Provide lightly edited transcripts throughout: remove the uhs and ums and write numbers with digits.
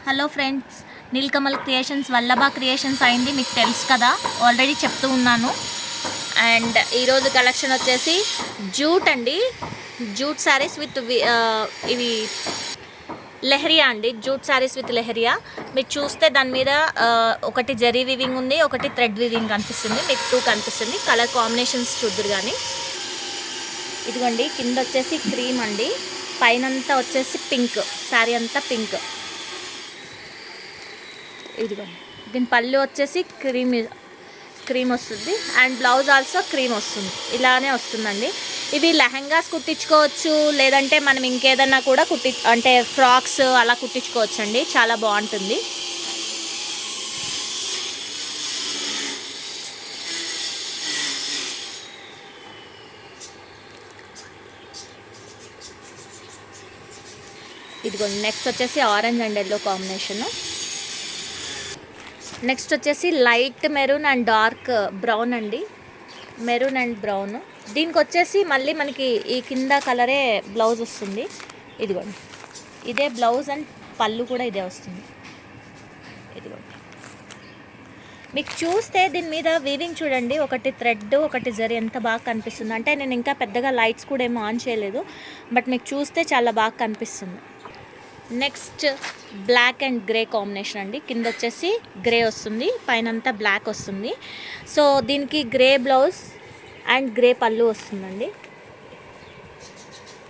Hello friends, Neelkamal creations Vallabha creations అయింది మీకు తెలుసు కదా, ఆల్రెడీ చెప్తూ ఉన్నాను. అండ్ ఈరోజు కలెక్షన్ వచ్చేసి జూట్ అండి, జూట్ శారీస్ విత్ ఇవి లెహరియా అండి, జూట్ శారీస్ విత్ లెహరియా. మీరు చూస్తే దాని మీద ఒకటి జరీ వివింగ్ ఉంది, ఒకటి థ్రెడ్ వివింగ్ కనిపిస్తుంది, మీకు 2 కనిపిస్తుంది. కలర్ కాంబినేషన్స్ చూద్దరు కానీ. ఇదిగోండి, కింద వచ్చేసి క్రీమ్ అండి, పైనంతా వచ్చేసి పింక్, శారీ అంతా పింక్. ఇదిగోండి, దీని పళ్ళు వచ్చేసి క్రీమ్ వస్తుంది అండ్ బ్లౌజ్ ఆల్సో క్రీమ్ వస్తుంది. ఇలానే వస్తుందండి. ఇవి లెహంగాస్ కుట్టించుకోవచ్చు, లేదంటే మనం ఇంకేదన్నా కూడా అంటే ఫ్రాక్స్ అలా కుట్టించుకోవచ్చు అండి. చాలా బాగుంటుంది. ఇదిగోండి, నెక్స్ట్ వచ్చేసి orange and yellow combination. Next వచ్చేసి light maroon and dark brown అండి, మెరూన్ అండ్ బ్రౌన్. దీనికి వచ్చేసి మళ్ళీ మనకి ఈ కింద కలరే బ్లౌజ్ వస్తుంది. ఇదిగోండి, ఇదే బ్లౌజ్ అండ్ పళ్ళు కూడా ఇదే వస్తుంది. ఇదిగోండి, మీకు చూస్తే దీని మీద వీవింగ్ చూడండి, ఒకటి థ్రెడ్ ఒకటి జరీ ఎంత బాగా కనిపిస్తుంది. అంటే నేను ఇంకా పెద్దగా లైట్స్ కూడా ఏమో ఆన్ చేయలేదు, బట్ మీకు చూస్తే చాలా బాగా కనిపిస్తుంది. Next black and grey combination అండి. కింద వచ్చేసి గ్రే వస్తుంది, పైన అంతా బ్లాక్ వస్తుంది. సో దీనికి గ్రే బ్లౌజ్ అండ్ గ్రే పళ్ళు వస్తుందండి.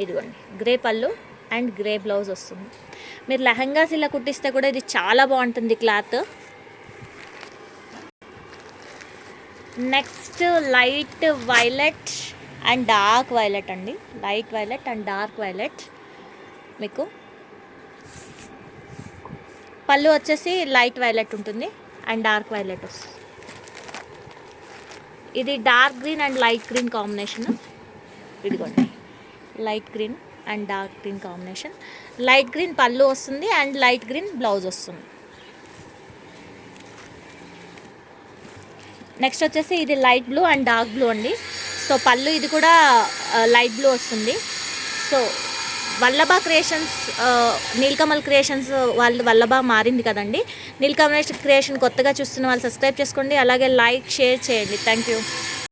ఇదిగోండి, గ్రే పళ్ళు అండ్ గ్రే బ్లౌజ్ వస్తుంది. మీరు లెహంగాస్ ఇలా కుట్టిస్తే కూడా ఇది చాలా బాగుంటుంది cloth. Next light violet and dark violet అండి, light violet and dark violet. మీకు పళ్ళు వచ్చేసి లైట్ వైలెట్ ఉంటుంది అండ్ డార్క్ వైలెట్ వస్తుంది. ఇది dark green and light green combination. ఇదిగోండి, light green and dark green combination. Light green పళ్ళు వస్తుంది అండ్ లైట్ గ్రీన్ బ్లౌజ్ వస్తుంది. నెక్స్ట్ వచ్చేసి ఇది light blue and dark blue అండి. సో పళ్ళు ఇది కూడా లైట్ బ్లూ వస్తుంది. So Vallabha creations, Nilkamal creations వాళ్ళు వల్లభా మారింది కదండి. నీల్కమల్ క్రియేషన్ కొత్తగా చూస్తున్న వాళ్ళు సబ్స్క్రైబ్ చేసుకోండి, అలాగే లైక్ షేర్ చేయండి. Thank you.